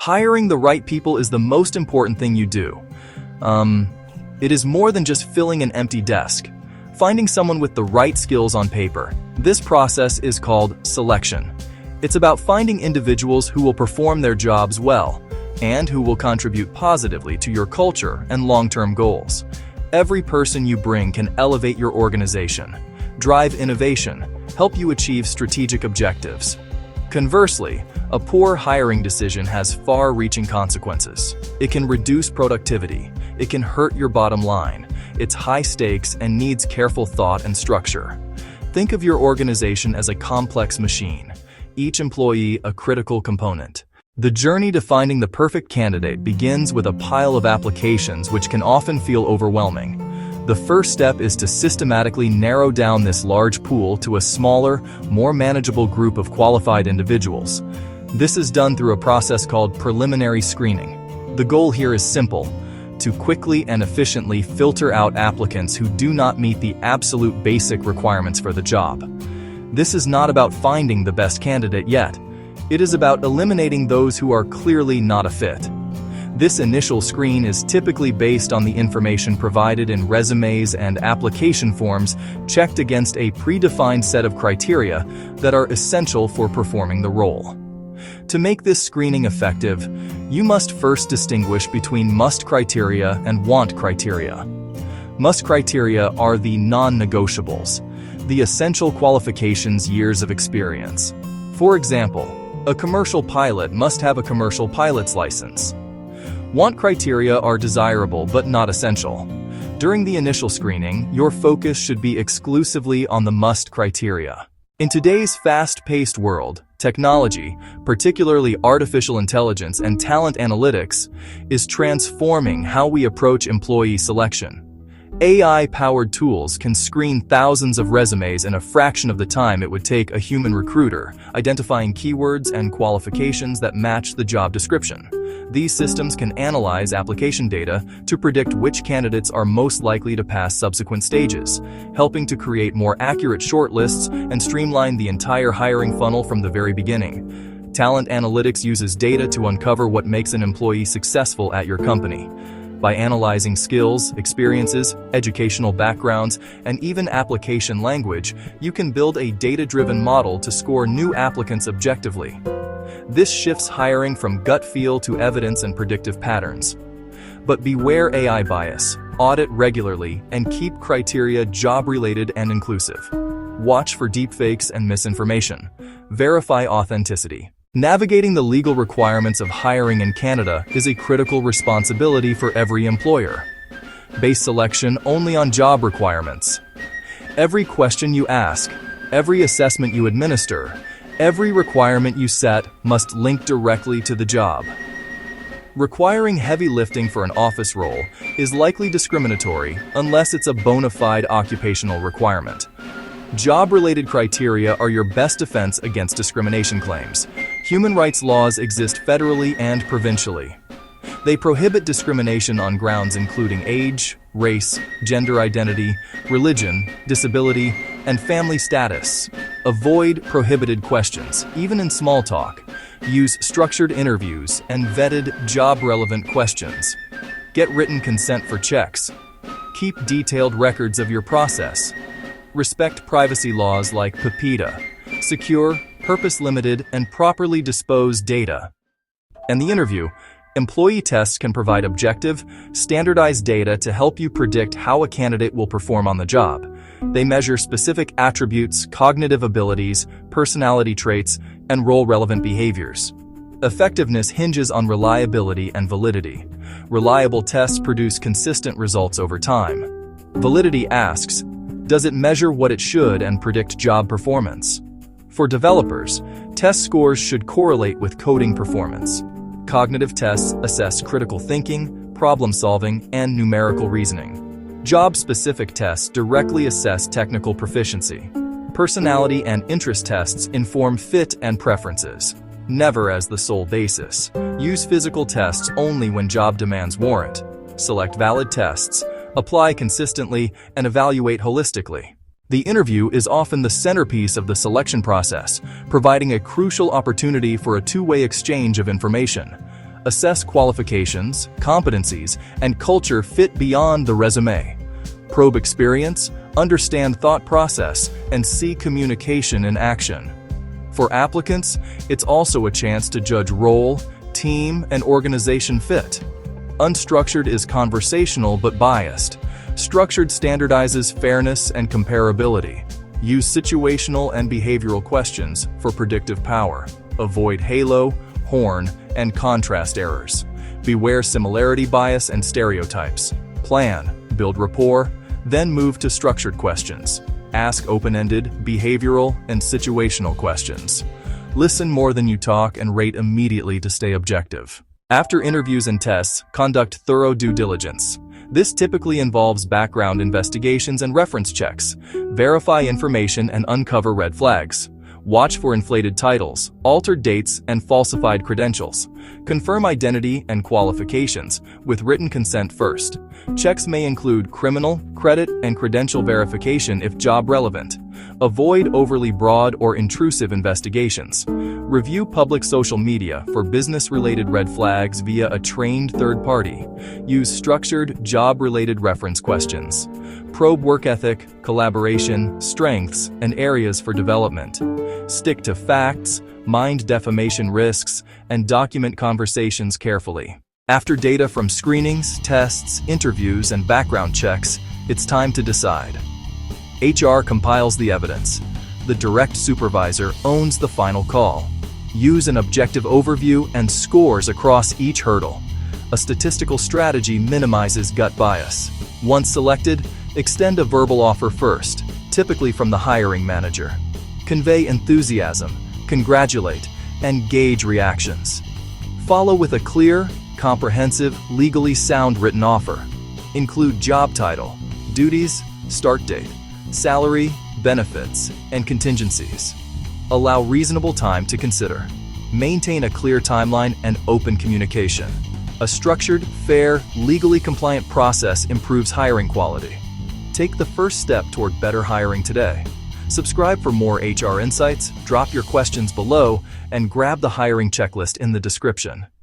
Hiring the right people is the most important thing you do. It is more than just filling an empty desk. Finding someone with the right skills on paper. This process is called selection. It's about finding individuals who will perform their jobs well and who will contribute positively to your culture and long-term goals. Every person you bring can elevate your organization, drive innovation, help you achieve strategic objectives. Conversely, a poor hiring decision has far-reaching consequences. It can reduce productivity. It can hurt your bottom line. It's high stakes and needs careful thought and structure. Think of your organization as a complex machine, each employee a critical component. The journey to finding the perfect candidate begins with a pile of applications which can often feel overwhelming. The first step is to systematically narrow down this large pool to a smaller, more manageable group of qualified individuals. This is done through a process called preliminary screening. The goal here is simple: to quickly and efficiently filter out applicants who do not meet the absolute basic requirements for the job. This is not about finding the best candidate yet. It is about eliminating those who are clearly not a fit. This initial screen is typically based on the information provided in resumes and application forms, checked against a predefined set of criteria that are essential for performing the role. To make this screening effective, you must first distinguish between must criteria and want criteria. Must criteria are the non-negotiables, the essential qualifications: years of experience. For example, a commercial pilot must have a commercial pilot's license. Want criteria are desirable but not essential. During the initial screening, your focus should be exclusively on the must criteria. In today's fast-paced world, technology, particularly artificial intelligence and talent analytics, is transforming how we approach employee selection. AI-powered tools can screen thousands of resumes in a fraction of the time it would take a human recruiter, identifying keywords and qualifications that match the job description. These systems can analyze application data to predict which candidates are most likely to pass subsequent stages, helping to create more accurate shortlists and streamline the entire hiring funnel from the very beginning. Talent analytics uses data to uncover what makes an employee successful at your company. By analyzing skills, experiences, educational backgrounds, and even application language, you can build a data-driven model to score new applicants objectively. This shifts hiring from gut feel to evidence and predictive patterns. But beware AI bias. Audit regularly and keep criteria job-related and inclusive. Watch for deepfakes and misinformation. Verify authenticity. Navigating the legal requirements of hiring in Canada is a critical responsibility for every employer. Base selection only on job requirements. Every question you ask, every assessment you administer, every requirement you set must link directly to the job. Requiring heavy lifting for an office role is likely discriminatory unless it's a bona fide occupational requirement. Job-related criteria are your best defense against discrimination claims. Human rights laws exist federally and provincially. They prohibit discrimination on grounds including age, race, gender identity, religion, disability, and family status. Avoid prohibited questions, even in small talk. Use structured interviews and vetted, job-relevant questions. Get written consent for checks. Keep detailed records of your process. Respect privacy laws like PIPEDA. Secure, purpose-limited, and properly disposed data. And the interview. Employee tests can provide objective, standardized data to help you predict how a candidate will perform on the job. They measure specific attributes, cognitive abilities, personality traits, and role-relevant behaviors. Effectiveness hinges on reliability and validity. Reliable tests produce consistent results over time. Validity asks, does it measure what it should and predict job performance? For developers, test scores should correlate with coding performance. Cognitive tests assess critical thinking, problem-solving, and numerical reasoning. Job-specific tests directly assess technical proficiency. Personality and interest tests inform fit and preferences, never as the sole basis. Use physical tests only when job demands warrant. Select valid tests, apply consistently, and evaluate holistically. The interview is often the centerpiece of the selection process, providing a crucial opportunity for a two-way exchange of information. Assess qualifications, competencies, and culture fit beyond the resume. Probe experience, understand thought process, and see communication in action. For applicants, it's also a chance to judge role, team, and organization fit. Unstructured is conversational but biased. Structured standardizes fairness and comparability. Use situational and behavioral questions for predictive power. Avoid halo, horn, and contrast errors. Beware similarity bias and stereotypes. Plan, build rapport, then move to structured questions. Ask open-ended, behavioral, and situational questions. Listen more than you talk and rate immediately to stay objective. After interviews and tests, conduct thorough due diligence. This typically involves background investigations and reference checks. Verify information and uncover red flags. Watch for inflated titles, altered dates, and falsified credentials. Confirm identity and qualifications, with written consent first. Checks may include criminal, credit, and credential verification if job relevant. Avoid overly broad or intrusive investigations. Review public social media for business-related red flags via a trained third party. Use structured, job-related reference questions. Probe work ethic, collaboration, strengths, and areas for development. Stick to facts, mind defamation risks, and document conversations carefully. After data from screenings, tests, interviews, and background checks, it's time to decide. HR compiles the evidence. The direct supervisor owns the final call. Use an objective overview and scores across each hurdle. A statistical strategy minimizes gut bias. Once selected, extend a verbal offer first, typically from the hiring manager. Convey enthusiasm, congratulate, and gauge reactions. Follow with a clear, comprehensive, legally sound written offer. Include job title, duties, start date, salary, benefits, and contingencies. Allow reasonable time to consider. Maintain a clear timeline and open communication. A structured, fair, legally compliant process improves hiring quality. Take the first step toward better hiring today. Subscribe for more HR insights, drop your questions below, and grab the hiring checklist in the description.